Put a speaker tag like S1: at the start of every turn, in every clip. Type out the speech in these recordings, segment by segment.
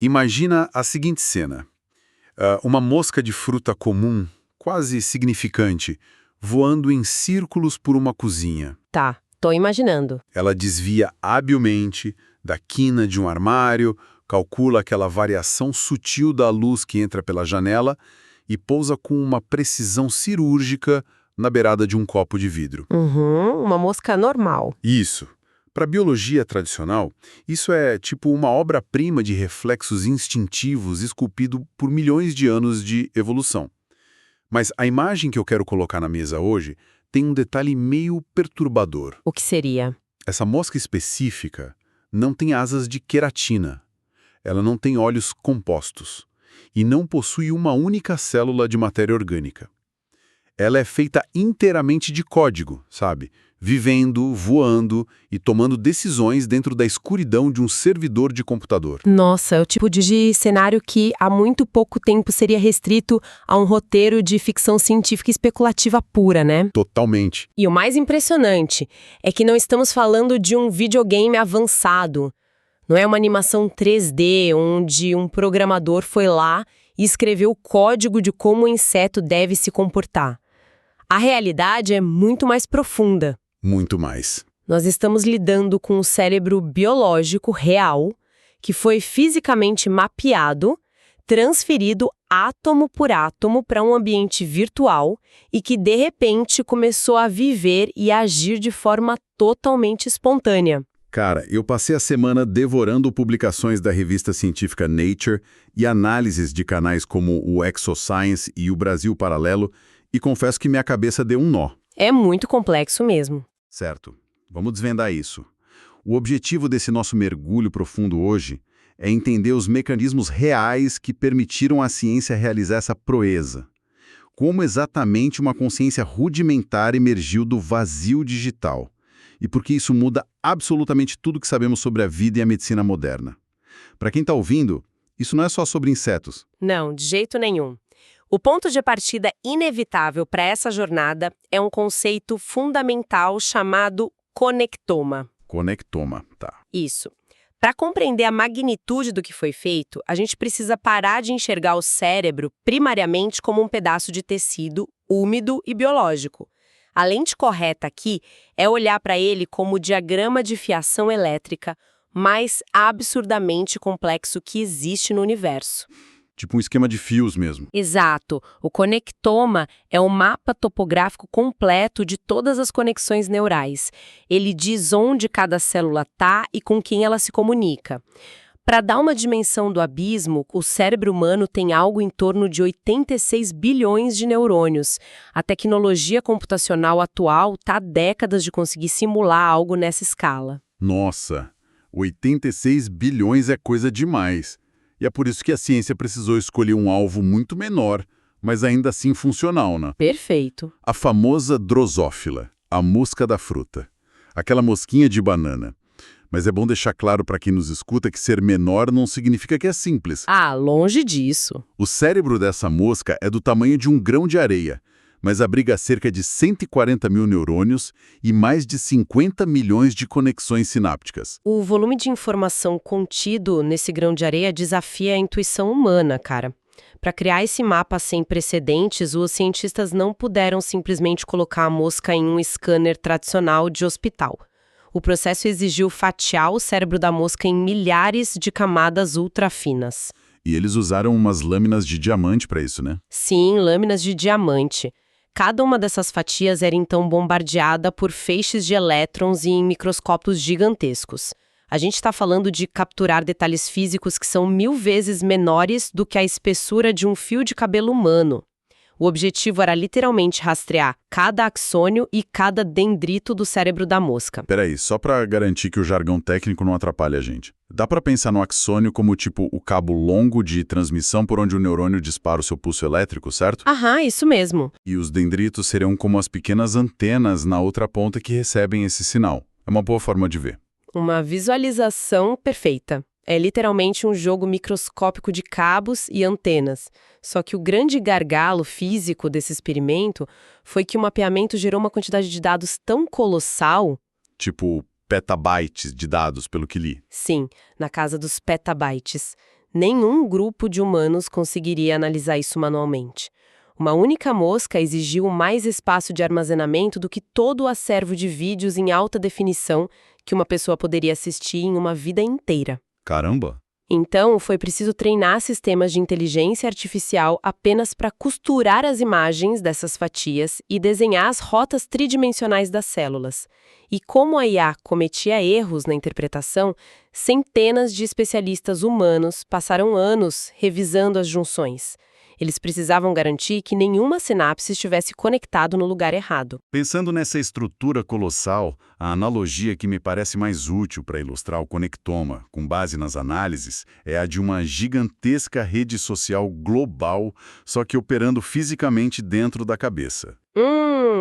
S1: Imagina a seguinte cena. Uma mosca de fruta comum, quase significante, voando em círculos por uma cozinha.
S2: Tá, tô imaginando.
S1: Ela desvia habilmente da quina de um armário, calcula aquela variação sutil da luz que entra pela janela e pousa com uma precisão cirúrgica na beirada de um copo de vidro.
S2: Uma mosca normal.
S1: Isso. Para a biologia tradicional, isso é tipo uma obra-prima de reflexos instintivos esculpido por milhões de anos de evolução. Mas a imagem que eu quero colocar na mesa hoje tem um detalhe meio perturbador.
S2: O que seria?
S1: Essa mosca específica não tem asas de queratina. Ela não tem olhos compostos e não possui uma única célula de matéria orgânica. Ela é feita inteiramente de código, sabe? Vivendo, voando e tomando decisões dentro da escuridão de um servidor de computador.
S2: Nossa, é o tipo de cenário que há muito pouco tempo seria restrito a um roteiro de ficção científica especulativa pura, né?
S1: Totalmente.
S2: E o mais impressionante é que não estamos falando de um videogame avançado. Não é uma animação 3D onde um programador foi lá e escreveu o código de como o inseto deve se comportar. A realidade é muito mais profunda.
S1: Muito mais.
S2: Nós estamos lidando com um cérebro biológico real que foi fisicamente mapeado, transferido átomo por átomo para um ambiente virtual e que, de repente, começou a viver e agir de forma totalmente espontânea.
S1: Cara, eu passei a semana devorando publicações da revista científica Nature e análises de canais como o ExoScience e o Brasil Paralelo e confesso que minha cabeça deu um nó.
S2: É muito complexo mesmo.
S1: Certo. Vamos desvendar isso. O objetivo desse nosso mergulho profundo hoje é entender os mecanismos reais que permitiram à ciência realizar essa proeza. Como exatamente uma consciência rudimentar emergiu do vazio digital. E por que isso muda absolutamente tudo que sabemos sobre a vida e a medicina moderna. Para quem está ouvindo, isso não é só sobre insetos.
S2: Não, de jeito nenhum. O ponto de partida inevitável para essa jornada é um conceito fundamental chamado conectoma.
S1: Conectoma, tá.
S2: Isso. Para compreender a magnitude do que foi feito, a gente precisa parar de enxergar o cérebro primariamente como um pedaço de tecido úmido e biológico. A lente correta aqui é olhar para ele como o diagrama de fiação elétrica mais absurdamente complexo que existe no universo.
S1: Tipo um esquema de fios mesmo.
S2: Exato. O conectoma é um mapa topográfico completo de todas as conexões neurais. Ele diz onde cada célula está e com quem ela se comunica. Para dar uma dimensão do abismo, o cérebro humano tem algo em torno de 86 bilhões de neurônios. A tecnologia computacional atual está há décadas de conseguir simular algo nessa escala.
S1: Nossa, 86 bilhões é coisa demais. E é por isso que a ciência precisou escolher um alvo muito menor, mas ainda assim funcional, né?
S2: Perfeito.
S1: A famosa drosófila, a mosca da fruta. Aquela mosquinha de banana. Mas é bom deixar claro para quem nos escuta que ser menor não significa que é simples.
S2: Ah, longe disso.
S1: O cérebro dessa mosca é do tamanho de um grão de areia, mas abriga cerca de 140 mil neurônios e mais de 50 milhões de conexões sinápticas.
S2: O volume de informação contido nesse grão de areia desafia a intuição humana, cara. Para criar esse mapa sem precedentes, os cientistas não puderam simplesmente colocar a mosca em um scanner tradicional de hospital. O processo exigiu fatiar o cérebro da mosca em milhares de camadas ultrafinas.
S1: E eles usaram umas lâminas de diamante para isso, né?
S2: Sim, lâminas de diamante. Cada uma dessas fatias era então bombardeada por feixes de elétrons e em microscópios gigantescos. A gente está falando de capturar detalhes físicos que são 1000 vezes menores do que a espessura de um fio de cabelo humano. O objetivo era literalmente rastrear cada axônio e cada dendrito do cérebro da mosca.
S1: Peraí, só para garantir que o jargão técnico não atrapalhe a gente. Dá para pensar no axônio como tipo o cabo longo de transmissão por onde o neurônio dispara o seu pulso elétrico, certo?
S2: Aham, isso mesmo.
S1: E os dendritos seriam como as pequenas antenas na outra ponta que recebem esse sinal. É uma boa forma de ver.
S2: Uma visualização perfeita. É literalmente um jogo microscópico de cabos e antenas. Só que o grande gargalo físico desse experimento foi que o mapeamento gerou uma quantidade de dados tão colossal...
S1: Tipo petabytes de dados, pelo que li.
S2: Sim, na casa dos petabytes. Nenhum grupo de humanos conseguiria analisar isso manualmente. Uma única mosca exigiu mais espaço de armazenamento do que todo o acervo de vídeos em alta definição que uma pessoa poderia assistir em uma vida inteira.
S1: Caramba!
S2: Então, foi preciso treinar sistemas de inteligência artificial apenas para costurar as imagens dessas fatias e desenhar as rotas tridimensionais das células. E como a IA cometia erros na interpretação, centenas de especialistas humanos passaram anos revisando as junções. Eles precisavam garantir que nenhuma sinapse estivesse conectada no lugar errado.
S1: Pensando nessa estrutura colossal, a analogia que me parece mais útil para ilustrar o conectoma, com base nas análises, é a de uma gigantesca rede social global, só que operando fisicamente dentro da cabeça.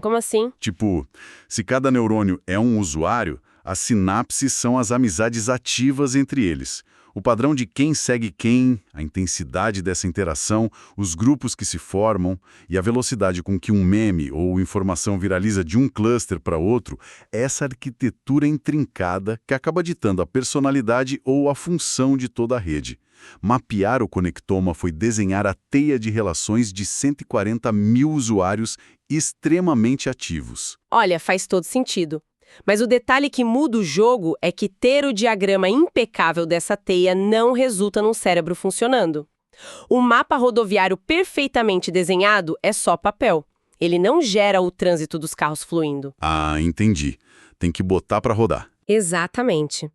S2: Como assim?
S1: Tipo, se cada neurônio é um usuário, as sinapses são as amizades ativas entre eles. O padrão de quem segue quem, a intensidade dessa interação, os grupos que se formam e a velocidade com que um meme ou informação viraliza de um cluster para outro, essa arquitetura intrincada que acaba ditando a personalidade ou a função de toda a rede. Mapear o conectoma foi desenhar a teia de relações de 140 mil usuários extremamente ativos.
S2: Olha, faz todo sentido. Mas o detalhe que muda o jogo é que ter o diagrama impecável dessa teia não resulta num cérebro funcionando. Um mapa rodoviário perfeitamente desenhado é só papel. Ele não gera o trânsito dos carros fluindo.
S1: Ah, entendi. Tem que botar para rodar.
S2: Exatamente.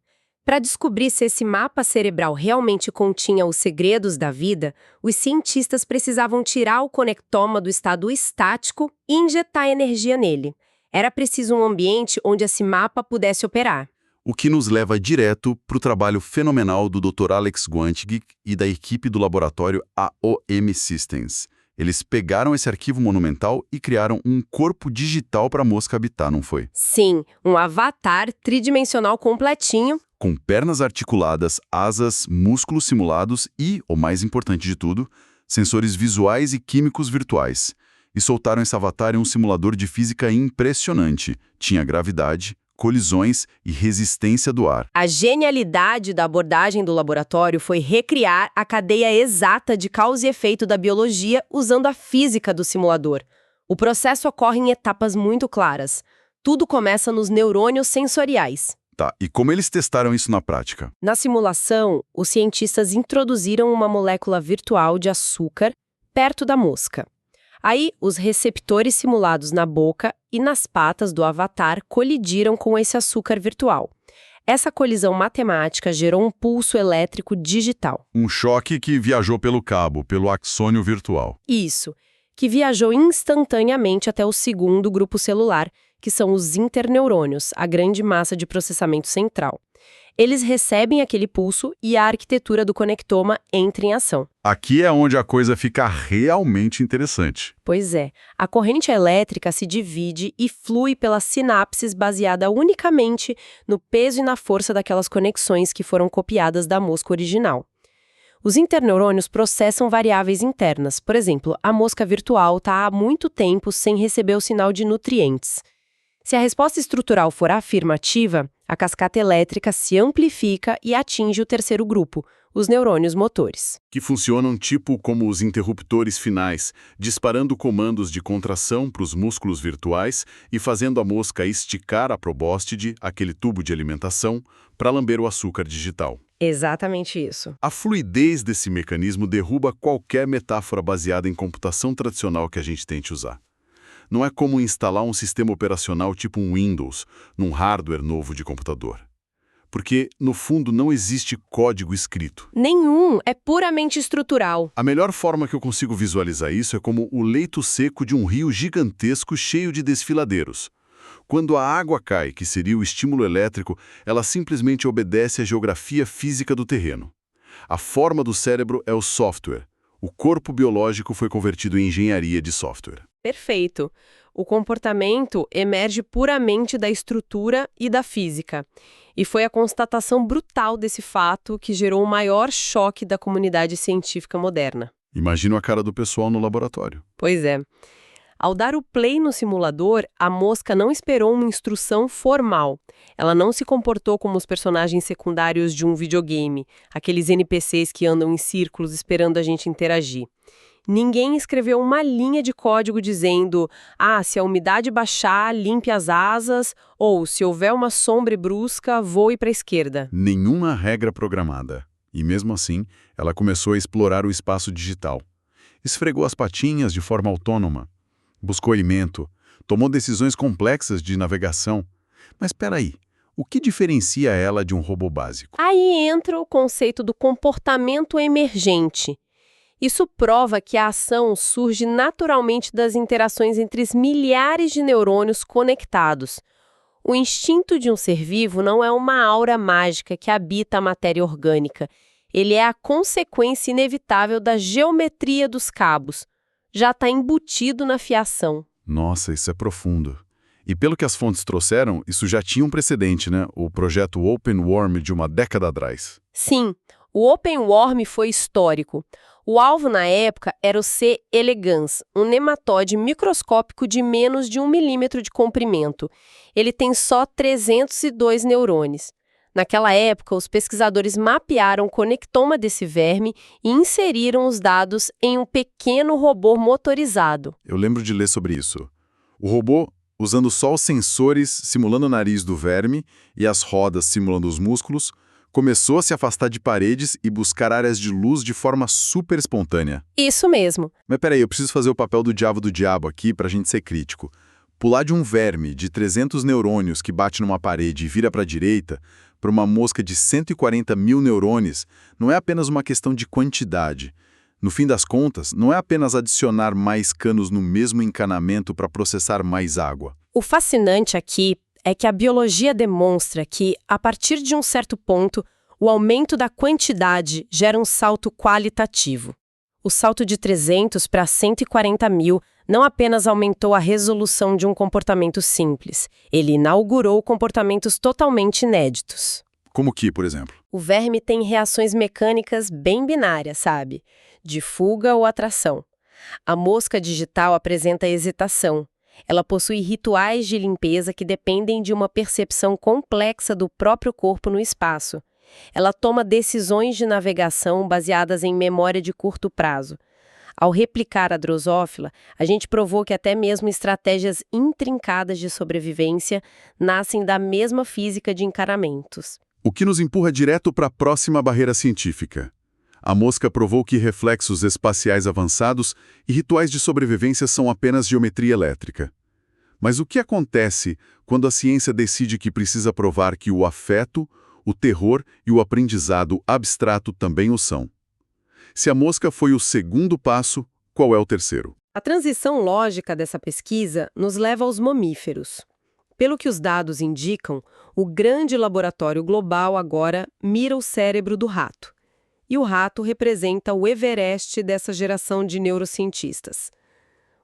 S2: Para descobrir se esse mapa cerebral realmente continha os segredos da vida, os cientistas precisavam tirar o conectoma do estado estático e injetar energia nele. Era preciso um ambiente onde esse mapa pudesse operar.
S1: O que nos leva direto para o trabalho fenomenal do Dr. Alex Guantig e da equipe do laboratório AOM Systems. Eles pegaram esse arquivo monumental e criaram um corpo digital para a mosca habitar, não foi?
S2: Sim, um avatar tridimensional completinho.
S1: Com pernas articuladas, asas, músculos simulados e, o mais importante de tudo, sensores visuais e químicos virtuais. E soltaram esse avatar em um simulador de física impressionante. Tinha gravidade, colisões e resistência do ar.
S2: A genialidade da abordagem do laboratório foi recriar a cadeia exata de causa e efeito da biologia usando a física do simulador. O processo ocorre em etapas muito claras. Tudo começa nos neurônios sensoriais.
S1: Tá, e como eles testaram isso na prática?
S2: Na simulação, os cientistas introduziram uma molécula virtual de açúcar perto da mosca. Aí, os receptores simulados na boca e nas patas do avatar colidiram com esse açúcar virtual. Essa colisão matemática gerou um pulso elétrico digital.
S1: Um choque que viajou pelo cabo, pelo axônio virtual.
S2: Isso, que viajou instantaneamente até o segundo grupo celular, que são os interneurônios, a grande massa de processamento central. Eles recebem aquele pulso e a arquitetura do conectoma entra em ação.
S1: Aqui é onde a coisa fica realmente interessante.
S2: Pois é, a corrente elétrica se divide e flui pelas sinapses baseada unicamente no peso e na força daquelas conexões que foram copiadas da mosca original. Os interneurônios processam variáveis internas. Por exemplo, a mosca virtual está há muito tempo sem receber o sinal de nutrientes. Se a resposta estrutural for afirmativa, a cascata elétrica se amplifica e atinge o terceiro grupo, os neurônios motores.
S1: Que funcionam tipo como os interruptores finais, disparando comandos de contração para os músculos virtuais e fazendo a mosca esticar a probóscide, aquele tubo de alimentação, para lamber o açúcar digital.
S2: Exatamente isso.
S1: A fluidez desse mecanismo derruba qualquer metáfora baseada em computação tradicional que a gente tente usar. Não é como instalar um sistema operacional tipo um Windows num hardware novo de computador. Porque, no fundo, não existe código escrito.
S2: Nenhum, é puramente estrutural.
S1: A melhor forma que eu consigo visualizar isso é como o leito seco de um rio gigantesco cheio de desfiladeiros. Quando a água cai, que seria o estímulo elétrico, ela simplesmente obedece à geografia física do terreno. A forma do cérebro é o software. O corpo biológico foi convertido em engenharia de software.
S2: Perfeito. O comportamento emerge puramente da estrutura e da física. E foi a constatação brutal desse fato que gerou o maior choque da comunidade científica moderna.
S1: Imagino a cara do pessoal no laboratório.
S2: Pois é. Ao dar o play no simulador, a mosca não esperou uma instrução formal. Ela não se comportou como os personagens secundários de um videogame, aqueles NPCs que andam em círculos esperando a gente interagir. Ninguém escreveu uma linha de código dizendo: se a umidade baixar, limpe as asas, ou se houver uma sombra brusca, voe para a esquerda.
S1: Nenhuma regra programada. E mesmo assim, ela começou a explorar o espaço digital. Esfregou as patinhas de forma autônoma. Buscou alimento, tomou decisões complexas de navegação. Mas espera aí, o que diferencia ela de um robô básico?
S2: Aí entra o conceito do comportamento emergente. Isso prova que a ação surge naturalmente das interações entre os milhares de neurônios conectados. O instinto de um ser vivo não é uma aura mágica que habita a matéria orgânica. Ele é a consequência inevitável da geometria dos cabos. Já está embutido na fiação.
S1: Nossa, isso é profundo. E pelo que as fontes trouxeram, isso já tinha um precedente, né? O projeto OpenWorm de uma década atrás.
S2: Sim, o OpenWorm foi histórico. O alvo na época era o C. elegans, um nematóide microscópico de menos de 1 milímetro de comprimento. Ele tem só 302 neurônios. Naquela época, os pesquisadores mapearam o conectoma desse verme e inseriram os dados em um pequeno robô motorizado.
S1: Eu lembro de ler sobre isso. O robô, usando só os sensores simulando o nariz do verme e as rodas simulando os músculos, começou a se afastar de paredes e buscar áreas de luz de forma super espontânea.
S2: Isso mesmo.
S1: Mas peraí, eu preciso fazer o papel do diabo aqui pra gente ser crítico. Pular de um verme de 300 neurônios que bate numa parede e vira para a direita para uma mosca de 140 mil neurônios não é apenas uma questão de quantidade. No fim das contas, não é apenas adicionar mais canos no mesmo encanamento para processar mais água.
S2: O fascinante aqui é que a biologia demonstra que, a partir de um certo ponto, o aumento da quantidade gera um salto qualitativo. O salto de 300 para 140 mil não apenas aumentou a resolução de um comportamento simples, ele inaugurou comportamentos totalmente inéditos.
S1: Como que, por exemplo?
S2: O verme tem reações mecânicas bem binárias, sabe? De fuga ou atração. A mosca digital apresenta hesitação. Ela possui rituais de limpeza que dependem de uma percepção complexa do próprio corpo no espaço. Ela toma decisões de navegação baseadas em memória de curto prazo. Ao replicar a drosófila, a gente provou que até mesmo estratégias intrincadas de sobrevivência nascem da mesma física de encaramentos.
S1: O que nos empurra direto para a próxima barreira científica. A mosca provou que reflexos espaciais avançados e rituais de sobrevivência são apenas geometria elétrica. Mas o que acontece quando a ciência decide que precisa provar que o afeto, o terror e o aprendizado abstrato também o são? Se a mosca foi o segundo passo, qual é o terceiro?
S2: A transição lógica dessa pesquisa nos leva aos mamíferos. Pelo que os dados indicam, o grande laboratório global agora mira o cérebro do rato. E o rato representa o Everest dessa geração de neurocientistas.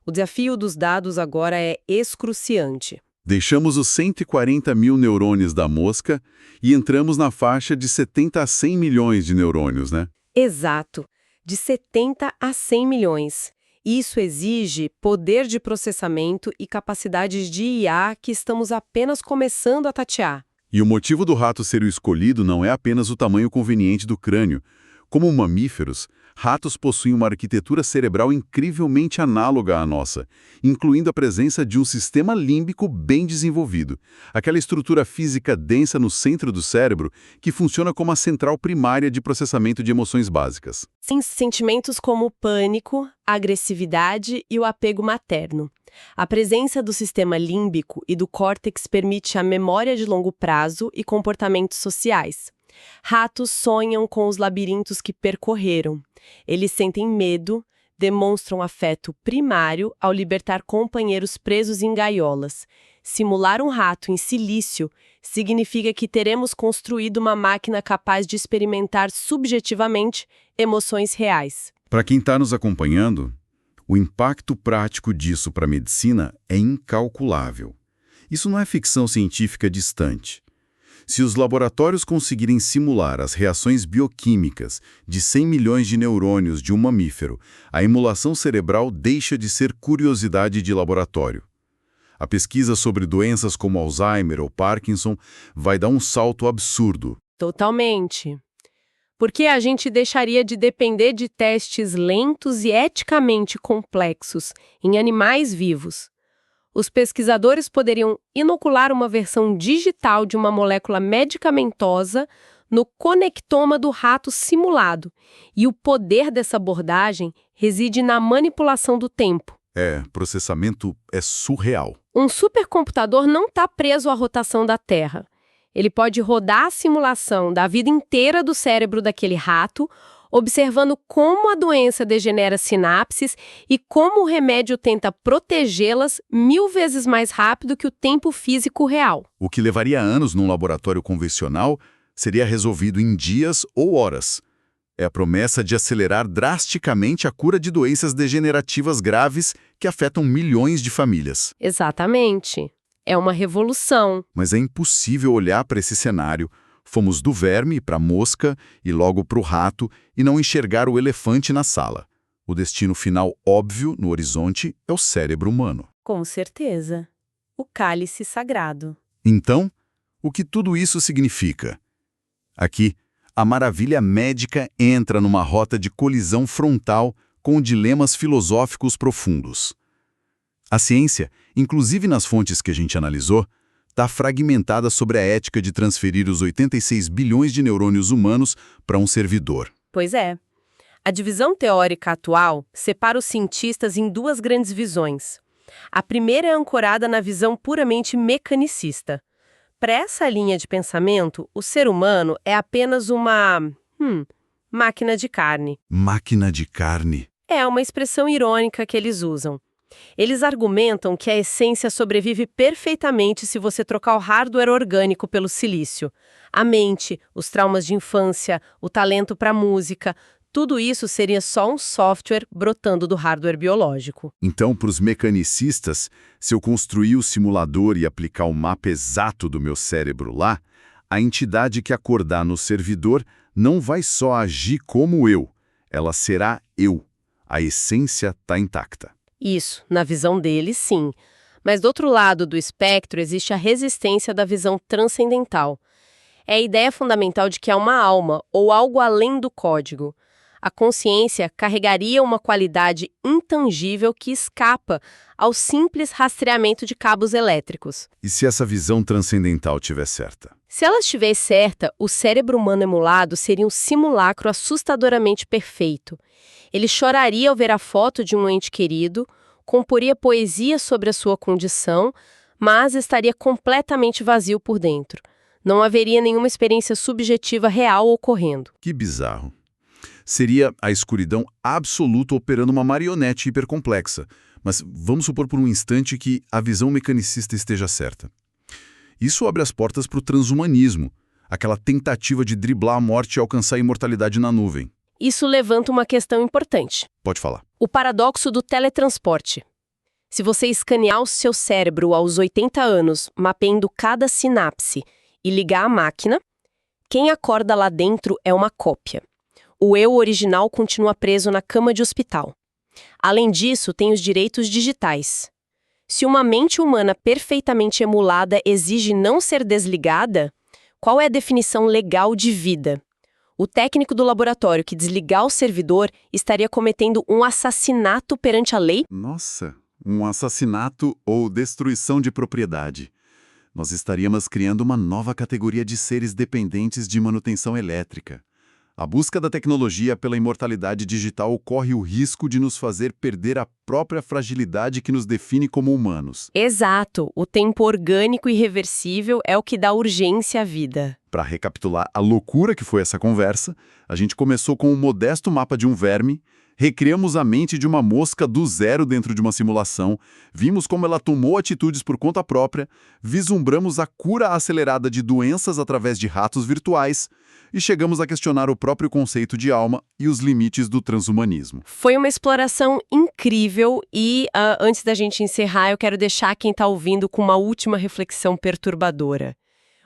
S2: O desafio dos dados agora é excruciante.
S1: Deixamos os 140 mil neurônios da mosca e entramos na faixa de 70 a 100 milhões de neurônios, né?
S2: Exato, de 70 a 100 milhões. Isso exige poder de processamento e capacidades de IA que estamos apenas começando a tatear.
S1: E o motivo do rato ser o escolhido não é apenas o tamanho conveniente do crânio. Como mamíferos, ratos possuem uma arquitetura cerebral incrivelmente análoga à nossa, incluindo a presença de um sistema límbico bem desenvolvido, aquela estrutura física densa no centro do cérebro que funciona como a central primária de processamento de emoções básicas.
S2: Sim, sentimentos como o pânico, a agressividade e o apego materno. A presença do sistema límbico e do córtex permite a memória de longo prazo e comportamentos sociais. Ratos sonham com os labirintos que percorreram. Eles sentem medo, demonstram afeto primário ao libertar companheiros presos em gaiolas. Simular um rato em silício significa que teremos construído uma máquina capaz de experimentar subjetivamente emoções reais.
S1: Para quem está nos acompanhando, o impacto prático disso para a medicina é incalculável. Isso não é ficção científica distante. Se os laboratórios conseguirem simular as reações bioquímicas de 100 milhões de neurônios de um mamífero, a emulação cerebral deixa de ser curiosidade de laboratório. A pesquisa sobre doenças como Alzheimer ou Parkinson vai dar um salto absurdo.
S2: Totalmente. Porque a gente deixaria de depender de testes lentos e eticamente complexos em animais vivos. Os pesquisadores poderiam inocular uma versão digital de uma molécula medicamentosa no conectoma do rato simulado, e o poder dessa abordagem reside na manipulação do tempo.
S1: Processamento é surreal.
S2: Um supercomputador não está preso à rotação da Terra. Ele pode rodar a simulação da vida inteira do cérebro daquele rato, observando como a doença degenera sinapses e como o remédio tenta protegê-las 1000 vezes mais rápido que o tempo físico real.
S1: O que levaria anos num laboratório convencional seria resolvido em dias ou horas. É a promessa de acelerar drasticamente a cura de doenças degenerativas graves que afetam milhões de famílias.
S2: Exatamente. É uma revolução.
S1: Mas é impossível olhar para esse cenário. Fomos do verme para a mosca e logo para o rato e não enxergar o elefante na sala. O destino final óbvio no horizonte é o cérebro humano.
S2: Com certeza. O cálice sagrado.
S1: Então, o que tudo isso significa? Aqui, a maravilha médica entra numa rota de colisão frontal com dilemas filosóficos profundos. A ciência, inclusive nas fontes que a gente analisou, está fragmentada sobre a ética de transferir os 86 bilhões de neurônios humanos para um servidor.
S2: Pois é. A divisão teórica atual separa os cientistas em duas grandes visões. A primeira é ancorada na visão puramente mecanicista. Para essa linha de pensamento, o ser humano é apenas uma máquina de carne.
S1: Máquina de carne.
S2: É uma expressão irônica que eles usam. Eles argumentam que a essência sobrevive perfeitamente se você trocar o hardware orgânico pelo silício. A mente, os traumas de infância, o talento para música, tudo isso seria só um software brotando do hardware biológico.
S1: Então, para os mecanicistas, se eu construir o simulador e aplicar o mapa exato do meu cérebro lá, a entidade que acordar no servidor não vai só agir como eu, ela será eu. A essência está intacta.
S2: Isso, na visão deles, sim. Mas do outro lado do espectro existe a resistência da visão transcendental. É a ideia fundamental de que há uma alma, ou algo além do código. A consciência carregaria uma qualidade intangível que escapa ao simples rastreamento de cabos elétricos.
S1: E se essa visão transcendental estiver certa?
S2: Se ela estiver certa, o cérebro humano emulado seria um simulacro assustadoramente perfeito. Ele choraria ao ver a foto de um ente querido, comporia poesia sobre a sua condição, mas estaria completamente vazio por dentro. Não haveria nenhuma experiência subjetiva real ocorrendo.
S1: Que bizarro. Seria a escuridão absoluta operando uma marionete hipercomplexa. Mas vamos supor por um instante que a visão mecanicista esteja certa. Isso abre as portas para o transhumanismo, aquela tentativa de driblar a morte e alcançar a imortalidade na nuvem.
S2: Isso levanta uma questão importante.
S1: Pode falar.
S2: O paradoxo do teletransporte. Se você escanear o seu cérebro aos 80 anos, mapeando cada sinapse, e ligar a máquina, quem acorda lá dentro é uma cópia. O eu original continua preso na cama de hospital. Além disso, tem os direitos digitais. Se uma mente humana perfeitamente emulada exige não ser desligada, qual é a definição legal de vida? O técnico do laboratório que desligar o servidor estaria cometendo um assassinato perante a lei?
S1: Nossa, um assassinato ou destruição de propriedade. Nós estaríamos criando uma nova categoria de seres dependentes de manutenção elétrica. A busca da tecnologia pela imortalidade digital corre o risco de nos fazer perder a própria fragilidade que nos define como humanos.
S2: Exato. O tempo orgânico e reversível é o que dá urgência à vida.
S1: Para recapitular a loucura que foi essa conversa, a gente começou com um modesto mapa de um verme, recriamos a mente de uma mosca do zero dentro de uma simulação, vimos como ela tomou atitudes por conta própria, vislumbramos a cura acelerada de doenças através de ratos virtuais e chegamos a questionar o próprio conceito de alma e os limites do transhumanismo.
S2: Foi uma exploração incrível e, antes da gente encerrar, eu quero deixar quem está ouvindo com uma última reflexão perturbadora.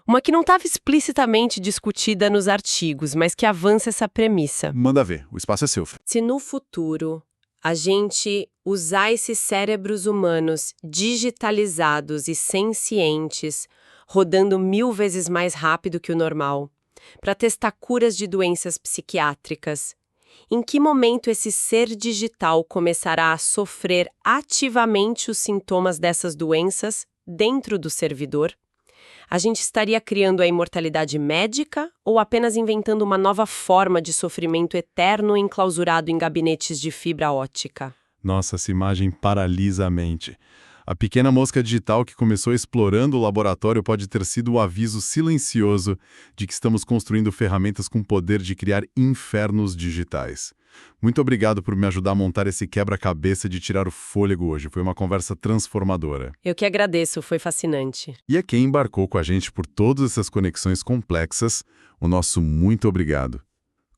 S2: Uma que não estava explicitamente discutida nos artigos, mas que avança essa premissa.
S1: Manda ver, o espaço é seu.
S2: Se no futuro a gente usar esses cérebros humanos digitalizados e sencientes, rodando 1000 vezes mais rápido que o normal, para testar curas de doenças psiquiátricas, em que momento esse ser digital começará a sofrer ativamente os sintomas dessas doenças dentro do servidor? A gente estaria criando a imortalidade médica ou apenas inventando uma nova forma de sofrimento eterno enclausurado em gabinetes de fibra ótica?
S3: Nossa, essa imagem paralisa a mente. A pequena mosca digital que começou explorando o laboratório pode ter sido o aviso silencioso de que estamos construindo ferramentas com poder de criar infernos digitais. Muito obrigado por me ajudar a montar esse quebra-cabeça de tirar o fôlego hoje. Foi uma conversa transformadora.
S2: Eu que agradeço, foi fascinante.
S1: E a quem embarcou com a gente por todas essas conexões complexas, o nosso muito obrigado.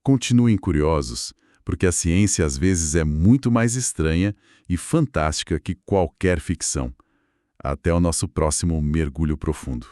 S1: Continuem curiosos, porque a ciência às vezes é muito mais estranha e fantástica que qualquer ficção. Até o nosso próximo mergulho profundo.